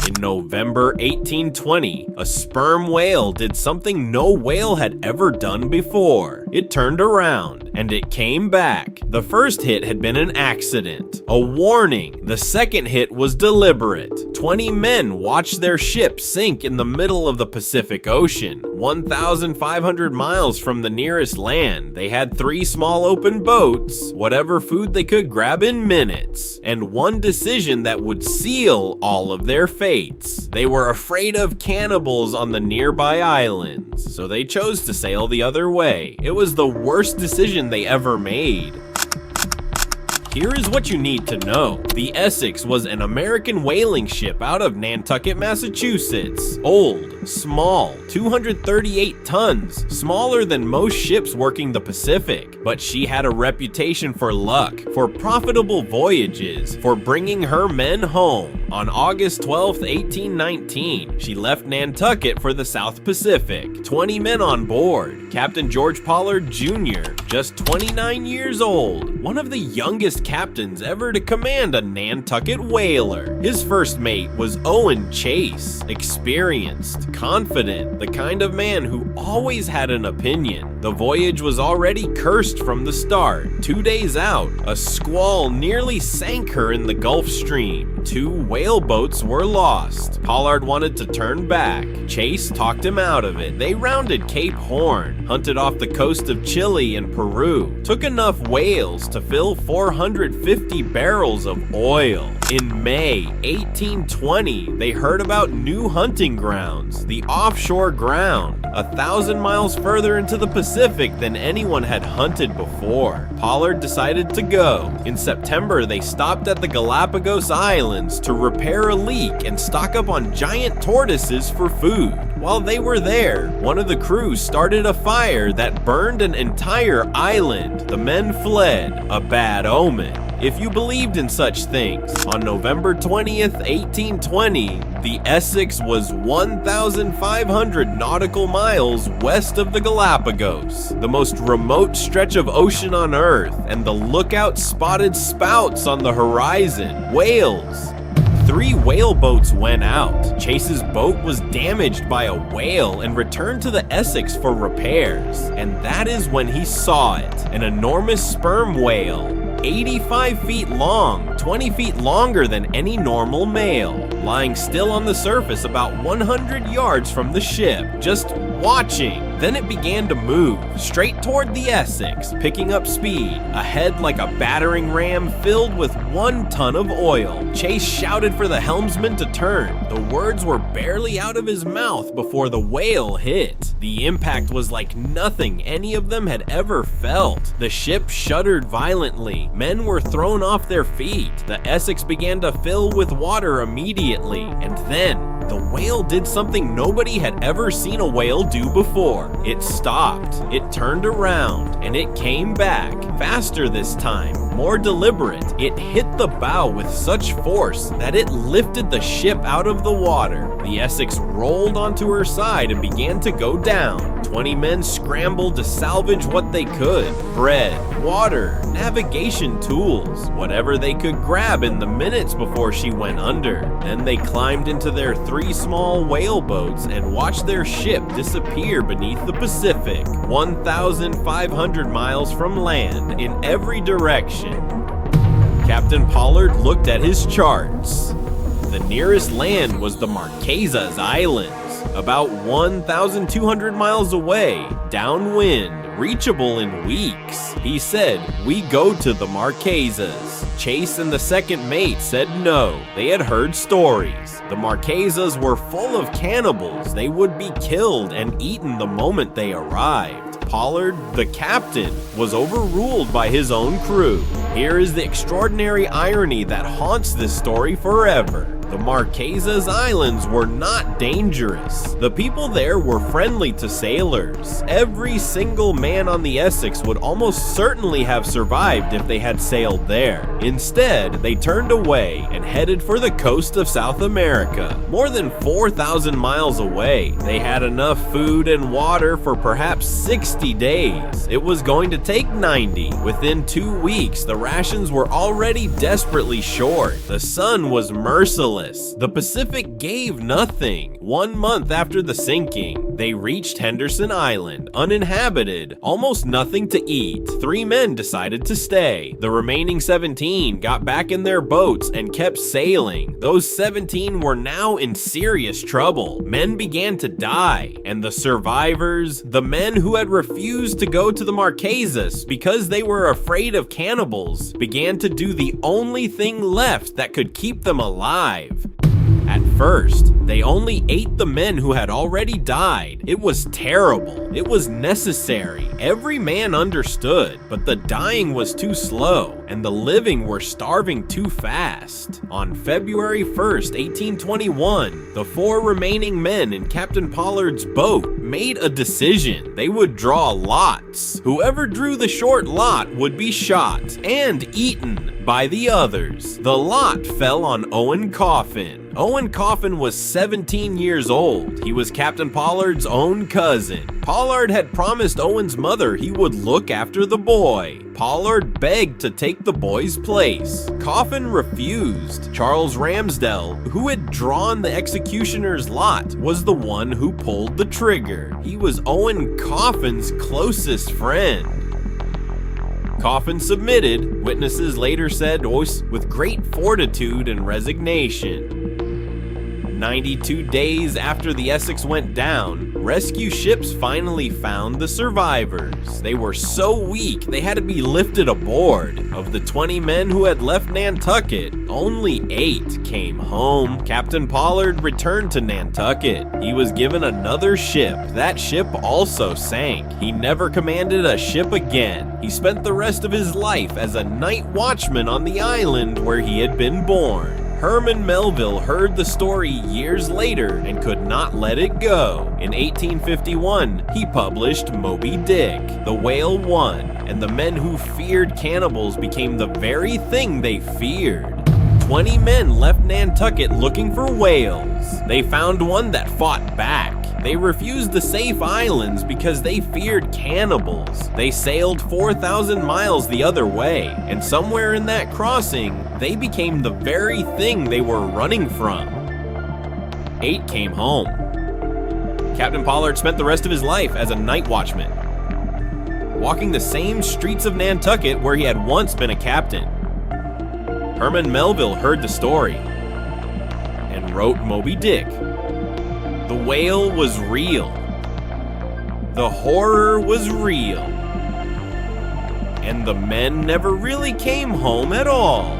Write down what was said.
In November 1820, a sperm whale did something no whale had ever done before. It turned around, and it came back. The first hit had been an accident, a warning. The second hit was deliberate. 20 men watched their ship sink in the middle of the Pacific Ocean, 1,500 miles from the nearest land. They had 3 small open boats, whatever food they could grab in minutes, and one decision that would seal all of their fates. They were afraid of cannibals on the nearby islands, so they chose to sail the other way. It was the worst decision they ever made. Here is what you need to know. The Essex was an American whaling ship out of Nantucket, Massachusetts. Old, small, 238 tons, smaller than most ships working the Pacific. But she had a reputation for luck, for profitable voyages, for bringing her men home. On August 12, 1819, she left Nantucket for the South Pacific. 20 men on board. Captain George Pollard Jr., just 29 years old, one of the youngest captains ever to command a Nantucket whaler. His first mate was Owen Chase, experienced, confident, the kind of man who always had an opinion. The voyage was already cursed from the start. 2 days out, a squall nearly sank her in the Gulf Stream. 2 whaleboats were lost. Pollard wanted to turn back. Chase talked him out of it. They rounded Cape Horn, hunted off the coast of Chile and Peru, took enough whales to fill 450 barrels of oil. In May 1820, they heard about new hunting grounds, the offshore ground, 1,000 miles further into the Pacific than anyone had hunted before. Pollard decided to go. In September, they stopped at the Galapagos Islands to repair a leak and stock up on giant tortoises for food. While they were there, one of the crew started a fire that burned an entire island. The men fled, a bad omen, if you believed in such things. On November 20th, 1820, the Essex was 1,500 nautical miles west of the Galapagos, the most remote stretch of ocean on Earth, and the lookout spotted spouts on the horizon. Whales. 3 whaleboats went out. Chase's boat was damaged by a whale and returned to the Essex for repairs. And that is when he saw it, an enormous sperm whale. 85 feet long, 20 feet longer than any normal male, lying still on the surface about 100 yards from the ship, just watching. Then it began to move, straight toward the Essex, picking up speed, ahead like a battering ram filled with 1 ton of oil. Chase shouted for the helmsman to turn. The words were barely out of his mouth before the whale hit. The impact was like nothing any of them had ever felt. The ship shuddered violently. Men were thrown off their feet. The Essex began to fill with water immediately, and then the whale did something nobody had ever seen a whale do before. It stopped, it turned around, and it came back. Faster this time, more deliberate. It hit the bow with such force that it lifted the ship out of the water. The Essex rolled onto her side and began to go down. 20 men scrambled to salvage what they could. Bread, water, navigation tools, whatever they could grab in the minutes before she went under. Then they climbed into their 3 small whaleboats and watched their ship disappear beneath the Pacific, 1,500 miles from land in every direction. Captain Pollard looked at his charts. The nearest land was the Marquesas Islands, about 1,200 miles away, downwind, reachable in weeks. He said, "We go to the Marquesas." Chase and the second mate said no. They had heard stories. The Marquesas were full of cannibals. They would be killed and eaten the moment they arrived. Pollard, the captain, was overruled by his own crew. Here is the extraordinary irony that haunts this story forever. The Marquesas Islands were not dangerous. The people there were friendly to sailors. Every single man on the Essex would almost certainly have survived if they had sailed there. Instead, they turned away and headed for the coast of South America, more than 4,000 miles away. They had enough food and water for perhaps 60 days. It was going to take 90. Within 2 weeks, the rations were already desperately short. The sun was merciless. useless. The Pacific gave nothing. 1 month after the sinking, they reached Henderson Island, uninhabited, almost nothing to eat. 3 men decided to stay. The remaining 17 got back in their boats and kept sailing. Those 17 were now in serious trouble. Men began to die, and the survivors, the men who had refused to go to the Marquesas because they were afraid of cannibals, began to do the only thing left that could keep them alive. At first, they only ate the men who had already died. It was terrible. It was necessary. Every man understood, but the dying was too slow, and the living were starving too fast. On February 1st, 1821, the 4 remaining men in Captain Pollard's boat made a decision. They would draw lots. Whoever drew the short lot would be shot and eaten by the others. The lot fell on Owen Coffin. Owen Coffin was 17 years old. He was Captain Pollard's own cousin. Pollard had promised Owen's mother he would look after the boy. Pollard begged to take the boy's place. Coffin refused. Charles Ramsdell, who had drawn the executioner's lot, was the one who pulled the trigger. He was Owen Coffin's closest friend. Coffin submitted, witnesses later said, with great fortitude and resignation. 92 days after the Essex went down, rescue ships finally found the survivors. They were so weak, they had to be lifted aboard. Of the 20 men who had left Nantucket, only 8 came home. Captain Pollard returned to Nantucket. He was given another ship. That ship also sank. He never commanded a ship again. He spent the rest of his life as a night watchman on the island where he had been born. Herman Melville heard the story years later and could not let it go. In 1851, he published Moby-Dick. The whale won, and the men who feared cannibals became the very thing they feared. 20 men left Nantucket looking for whales. They found one that fought back. They refused the safe islands because they feared cannibals. They sailed 4,000 miles the other way, and somewhere in that crossing, they became the very thing they were running from. 8 came home. Captain Pollard spent the rest of his life as a night watchman, walking the same streets of Nantucket where he had once been a captain. Herman Melville heard the story and wrote Moby-Dick. The whale was real. The horror was real. And the men never really came home at all.